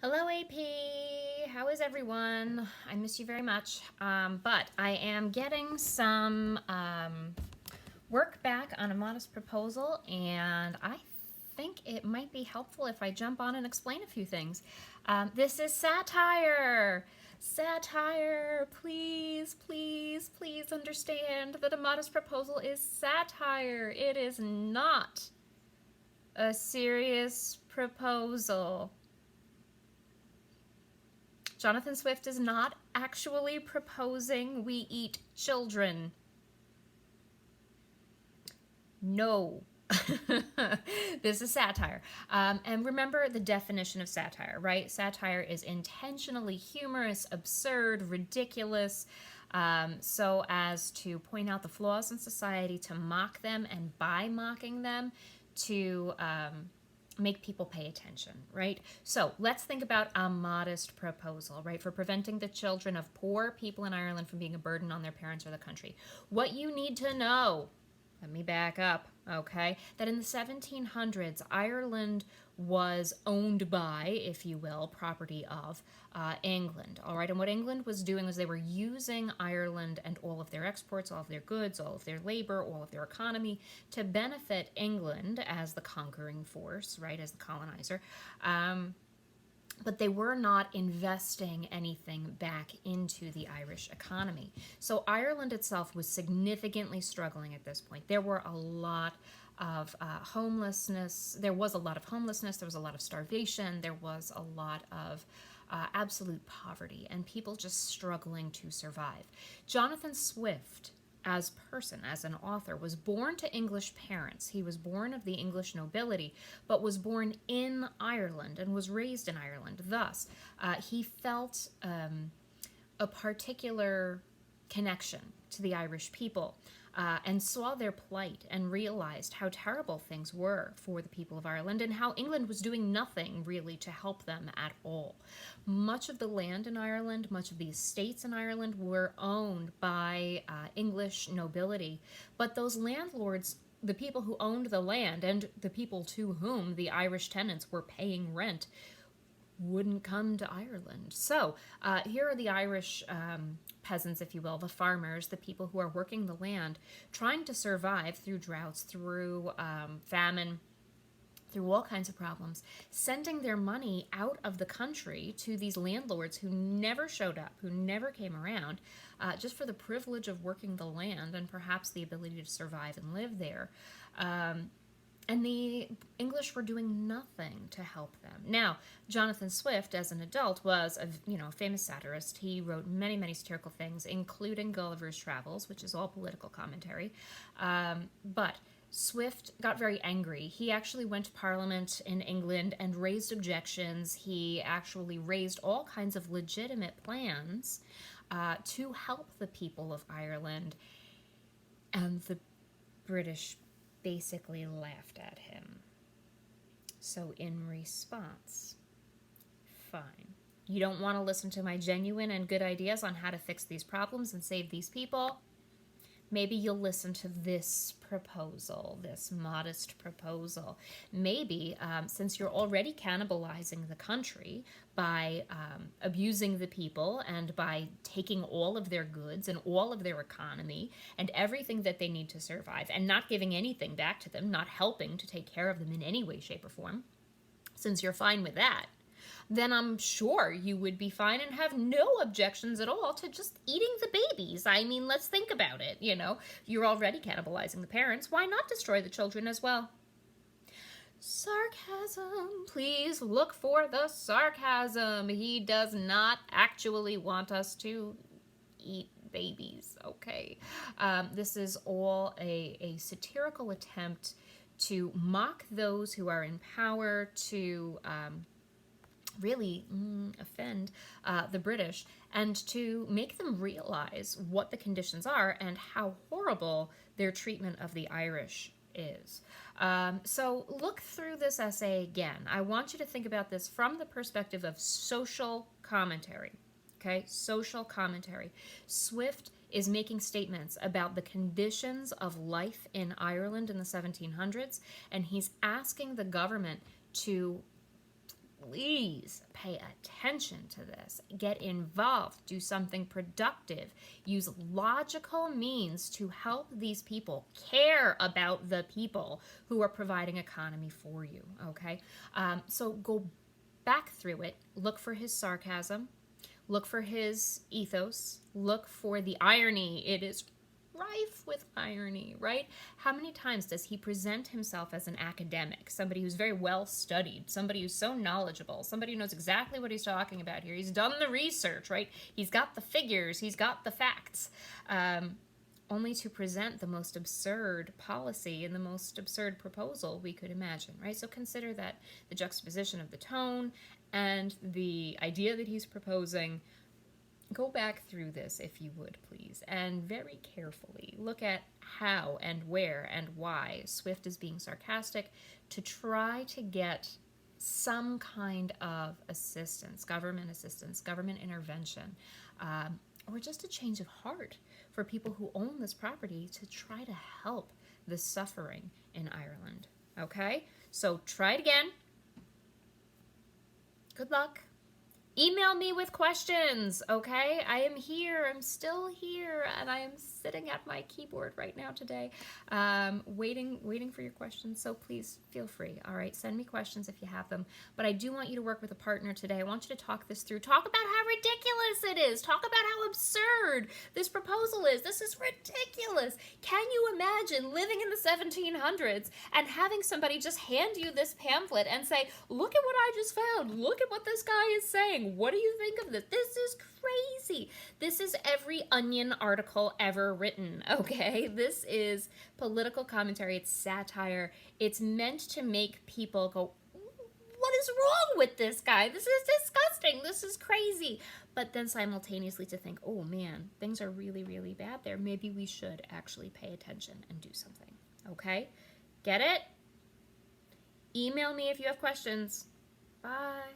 Hello, AP. How is everyone? I miss you very much. But I am getting some work back on a modest proposal, and I think it might be helpful if I jump on and explain a few things. This is satire. Satire, please, please, please understand that a modest proposal is satire. It is not a serious proposal. Jonathan Swift is not actually proposing we eat children. No. This is satire. And remember the definition of satire, right? Satire is intentionally humorous, absurd, ridiculous, so as to point out the flaws in society, to mock them, and by mocking them, to make people pay attention, right? So let's think about a modest proposal, right, for preventing the children of poor people in Ireland from being a burden on their parents or the country. What you need to know, let me back up, okay, that in the 1700s, Ireland was owned by, if you will, property of England, all right? And what England was doing was they were using Ireland and all of their exports, all of their goods, all of their labor, all of their economy to benefit England as the conquering force, right, as the colonizer. But they were not investing anything back into the Irish economy. So Ireland itself was significantly struggling at this point. There were a lot of homelessness. There was a lot of homelessness. There was a lot of starvation. There was a lot of absolute poverty and people just struggling to survive. Jonathan Swift, as person, as an author, was born to English parents. He was born of the English nobility, but was born in Ireland and was raised in Ireland. Thus, he felt a particular connection to the Irish people and saw their plight and realized how terrible things were for the people of Ireland and how England was doing nothing really to help them at all. Much of the land in Ireland, much of the estates in Ireland were owned by English nobility, but those landlords, the people who owned the land and the people to whom the Irish tenants were paying rent, wouldn't come to Ireland. So here are the Irish peasants, if you will, the farmers, the people who are working the land, trying to survive through droughts, through famine, through all kinds of problems, sending their money out of the country to these landlords who never showed up, who never came around, just for the privilege of working the land and perhaps the ability to survive and live there. And the English were doing nothing to help them. Now, Jonathan Swift, as an adult, was a famous satirist. He wrote many, many satirical things, including Gulliver's Travels, which is all political commentary. But Swift got very angry. He actually went to Parliament in England and raised objections. He actually raised all kinds of legitimate plans to help the people of Ireland, and the British basically laughed at him. So in response, fine. You don't want to listen to my genuine and good ideas on how to fix these problems and save these people? Maybe you'll listen to this proposal, this modest proposal. Maybe, since you're already cannibalizing the country by abusing the people and by taking all of their goods and all of their economy and everything that they need to survive and not giving anything back to them, not helping to take care of them in any way, shape, or form, since you're fine with that, then I'm sure you would be fine and have no objections at all to just eating the babies. I mean, let's think about it, You're already cannibalizing the parents. Why not destroy the children as well? Sarcasm. Please look for the sarcasm. He does not actually want us to eat babies, okay? This is all a satirical attempt to mock those who are in power, to really offend the British, and to make them realize what the conditions are and how horrible their treatment of the Irish is. So look through this essay again. I want you to think about this from the perspective of social commentary. Okay, social commentary. Swift is making statements about the conditions of life in Ireland in the 1700s, and he's asking the government to please pay attention to this. Get involved. Do something productive. Use logical means to help these people. Care about the people who are providing economy for you, okay? So go back through it. Look for his sarcasm. Look for his ethos. Look for the irony. It is rife with irony, right? How many times does he present himself as an academic, somebody who's very well studied, somebody who's so knowledgeable, somebody who knows exactly what he's talking about here? He's done the research, right? He's got the figures, he's got the facts, only to present the most absurd policy and the most absurd proposal we could imagine, right? So consider that the juxtaposition of the tone and the idea that he's proposing. Go back through this, if you would, please, and very carefully look at how and where and why Swift is being sarcastic to try to get some kind of assistance, government intervention, or just a change of heart for people who own this property to try to help the suffering in Ireland. Okay? So try it again. Good luck. Email me with questions, okay? I am here. I'm still here, and I am sitting at my keyboard right now today, waiting for your questions. So please feel free. All right, send me questions if you have them. But I do want you to work with a partner today. I want you to talk this through. Talk about how ridiculous it is. Talk about how absurd this proposal is. This is ridiculous. Can you imagine living in the 1700s and having somebody just hand you this pamphlet and say, "Look at what I just found. Look at what this guy is saying. What do you think of this?" This is crazy. This is every Onion article ever written, okay? This is political commentary. It's satire. It's meant to make people go, "What is wrong with this guy? This is disgusting. This is crazy." But then simultaneously to think, oh man, things are really, really bad there. Maybe we should actually pay attention and do something, okay? Get it? Email me if you have questions. Bye.